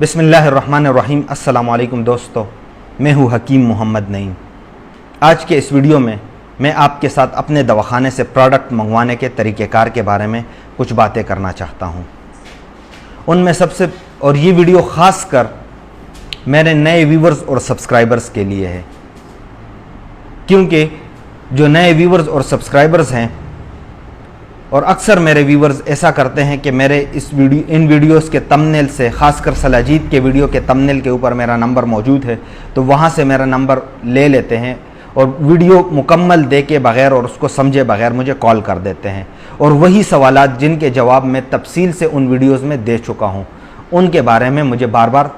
बिस्मिल्लाहिर्रहमानिर्रहीम। अस्सलामु अलैकुम दोस्तों, मैं हूँ हकीम मोहम्मद नईम। आज के इस वीडियो में मैं आपके साथ अपने दवाखाने से प्रोडक्ट मंगवाने के तरीक़ेकार के बारे में कुछ बातें करना चाहता हूँ। उनमें और ये वीडियो ख़ास कर मेरे नए व्यूवर्स और सब्सक्राइबर्स के लिए है, क्योंकि जो नए व्यूवर्स और सब्सक्राइबर्स हैं और अक्सर मेरे व्यूवर्स ऐसा करते हैं कि मेरे इन वीडियोस के थंबनेल से, ख़ासकर सलाजीत के वीडियो के थंबनेल के ऊपर मेरा नंबर मौजूद है, तो वहाँ से मेरा नंबर ले लेते हैं और वीडियो मुकम्मल देखे बग़ैर और उसको समझे बग़ैर मुझे कॉल कर देते हैं। और वही सवालात जिनके जवाब मैं तफसील से उन वीडियोज़ में दे चुका हूँ, उनके बारे में मुझे बार बार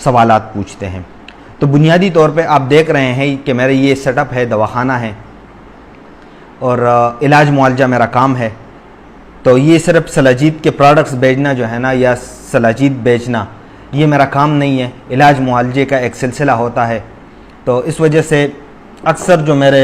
सवालात पूछते हैं। तो बुनियादी तौर पे आप देख रहे हैं कि मेरा ये सेटअप है, दवाखाना है और इलाज मुआलजा मेरा काम है। तो ये सिर्फ सलाजीत के प्रोडक्ट्स बेचना जो है ना, या सलाजीत बेचना, ये मेरा काम नहीं है। इलाज मुआलजे का एक सिलसिला होता है। तो इस वजह से अक्सर जो मेरे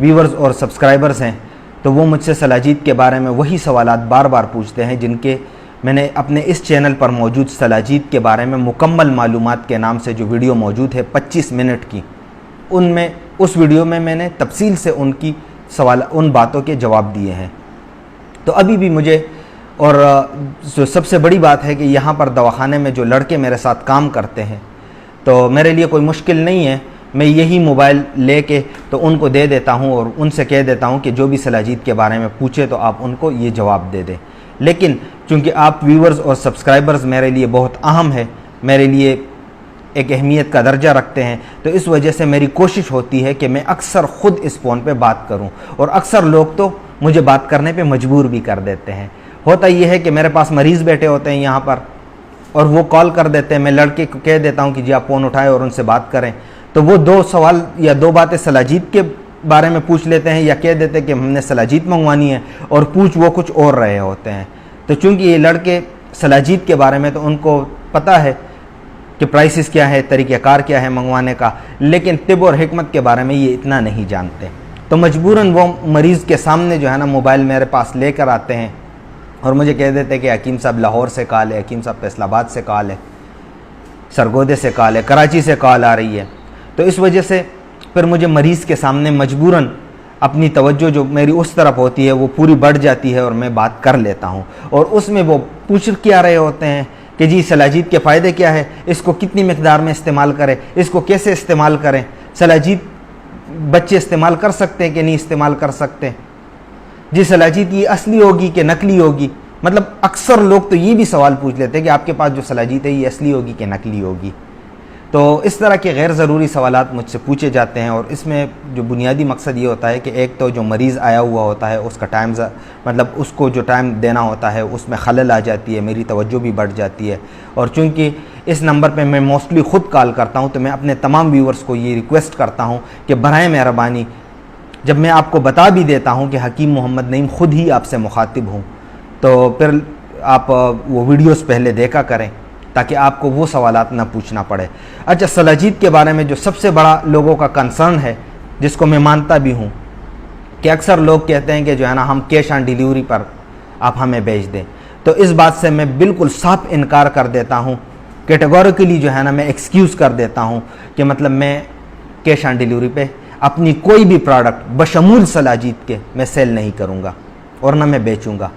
व्यूवर्स और सब्सक्राइबर्स हैं, तो वो मुझसे सलाजीत के बारे में वही सवालात बार बार पूछते हैं जिनके मैंने अपने इस चैनल पर मौजूद सलाजीत के बारे में मुकम्मल मालूमात के नाम से जो वीडियो मौजूद है 25 मिनट की, उस वीडियो में मैंने तफसील से उन बातों के जवाब दिए हैं। तो अभी भी मुझे, और जो सबसे बड़ी बात है कि यहाँ पर दवाखाने में जो लड़के मेरे साथ काम करते हैं, तो मेरे लिए कोई मुश्किल नहीं है। मैं यही मोबाइल लेके तो उनको दे देता हूँ और उनसे कह देता हूँ कि जो भी सलाजीत के बारे में पूछे तो आप उनको ये जवाब दे दें। लेकिन चूँकि आप व्यूवर्स और सब्सक्राइबर्स मेरे लिए बहुत अहम है, मेरे लिए एक अहमियत का दर्जा रखते हैं, तो इस वजह से मेरी कोशिश होती है कि मैं अक्सर ख़ुद इस फ़ोन पे बात करूं। और अक्सर लोग तो मुझे बात करने पे मजबूर भी कर देते हैं। होता यह है कि मेरे पास मरीज़ बैठे होते हैं यहाँ पर और वो कॉल कर देते हैं। मैं लड़के को कह देता हूँ कि जी आप फ़ोन उठाएं और उनसे बात करें, तो वो 2 सवाल या 2 बातें सलाजीत के बारे में पूछ लेते हैं या कह देते हैं कि हमने सलाजीत मंगवानी है, और पूछ वो कुछ और रहे होते हैं। तो चूँकि ये लड़के सलाजीत के बारे में तो उनको पता है कि प्राइसेस क्या है, तरीक़ेकार क्या है मंगवाने का, लेकिन तिब और हिकमत के बारे में ये इतना नहीं जानते। तो मजबूरन वो मरीज़ के सामने जो है ना मोबाइल मेरे पास लेकर आते हैं और मुझे कह देते हैं कि हकीम साहब लाहौर से कॉल है, हकीम साहब फैसलाबाद से कॉल है, सरगोदे से कॉल है, कराची से कॉल आ रही है। तो इस वजह से फिर मुझे मरीज़ के सामने मजबूरन अपनी तवज्जो जो मेरी उस तरफ होती है वो पूरी बढ़ जाती है और मैं बात कर लेता हूँ। और उसमें वो पूछ क्या रहे होते हैं कि जी सलाजीत के फ़ायदे क्या है, इसको कितनी मिक़दार में इस्तेमाल करें, इसको कैसे इस्तेमाल करें, सलाजीत बच्चे इस्तेमाल कर सकते हैं कि नहीं इस्तेमाल कर सकते, जी सलाजीत ये असली होगी कि नकली होगी। मतलब अक्सर लोग तो ये भी सवाल पूछ लेते हैं कि आपके पास जो सलाजीत है ये असली होगी कि नकली होगी। तो इस तरह के गैर ज़रूरी सवालात मुझसे पूछे जाते हैं। और इसमें जो बुनियादी मकसद ये होता है कि एक तो जो मरीज़ आया हुआ होता है उसका टाइम, मतलब उसको जो टाइम देना होता है उसमें खलल आ जाती है, मेरी तवज्जो भी बढ़ जाती है। और चूँकि इस नंबर पे मैं मोस्टली ख़ुद कॉल करता हूँ, तो मैं अपने तमाम व्यूवर्स को ये रिक्वेस्ट करता हूँ कि बराए मेहरबानी, जब मैं आपको बता भी देता हूँ कि हकीम मोहम्मद नईम ख़ुद ही आपसे मुखातिब हूँ, तो फिर आप वो वीडियोस पहले देखा करें ताकि आपको वो सवालात ना पूछना पड़े। अच्छा, सलाजीत के बारे में जो सबसे बड़ा लोगों का कंसर्न है, जिसको मैं मानता भी हूँ, कि अक्सर लोग कहते हैं कि जो है ना हम कैश ऑन डिलीवरी पर आप हमें भेज दें। तो इस बात से मैं बिल्कुल साफ इनकार कर देता हूँ, कैटेगोरिकली जो है ना मैं एक्सक्यूज़ कर देता हूँ कि मतलब मैं कैश ऑन डिलीवरी पे अपनी कोई भी प्रोडक्ट बशमूल सलाजीत के मैं सेल नहीं करूँगा और ना मैं बेचूँगा।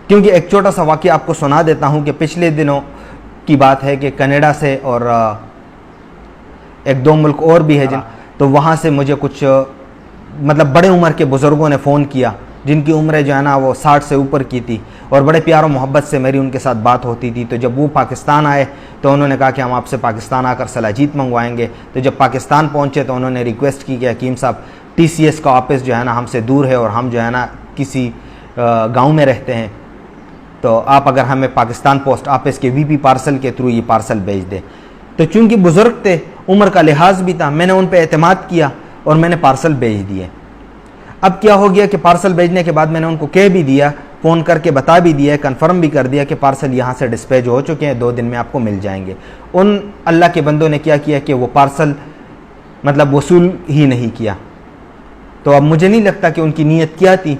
क्योंकि एक छोटा सा वाक़या आपको सुना देता हूँ कि पिछले दिनों की बात है कि कनाडा से और 1-2 मुल्क और भी है तो वहाँ से मुझे कुछ मतलब बड़े उम्र के बुज़ुर्गों ने फ़ोन किया, जिनकी उम्रें जो है ना वो 60 से ऊपर की थी, और बड़े प्यार और मोहब्बत से मेरी उनके साथ बात होती थी। तो जब वो पाकिस्तान आए तो उन्होंने कहा कि हम आपसे पाकिस्तान आकर सलाजीत मंगवाएंगे। तो जब पाकिस्तान पहुँचे तो उन्होंने रिक्वेस्ट की कि हकीम साहब TCS का ऑफिस जो है ना हमसे दूर है और हम जो है ना किसी गाँव में रहते हैं, तो आप अगर हमें पाकिस्तान पोस्ट ऑफिस के VP पार्सल के थ्रू ये पार्सल भेज दें। तो चूँकि बुज़ुर्ग थे, उम्र का लिहाज भी था, मैंने उन पर एतमाद किया और मैंने पार्सल भेज दिए। अब क्या हो गया कि पार्सल भेजने के बाद मैंने उनको कह भी दिया, फ़ोन करके बता भी दिया, कंफर्म भी कर दिया कि पार्सल यहाँ से डिस्पैच हो चुके हैं, 2 दिन में आपको मिल जाएंगे। उन अल्लाह के बंदों ने क्या किया कि वो पार्सल मतलब वसूल ही नहीं किया। तो अब मुझे नहीं लगता कि उनकी नीयत क्या थी,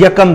1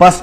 1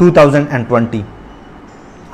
2020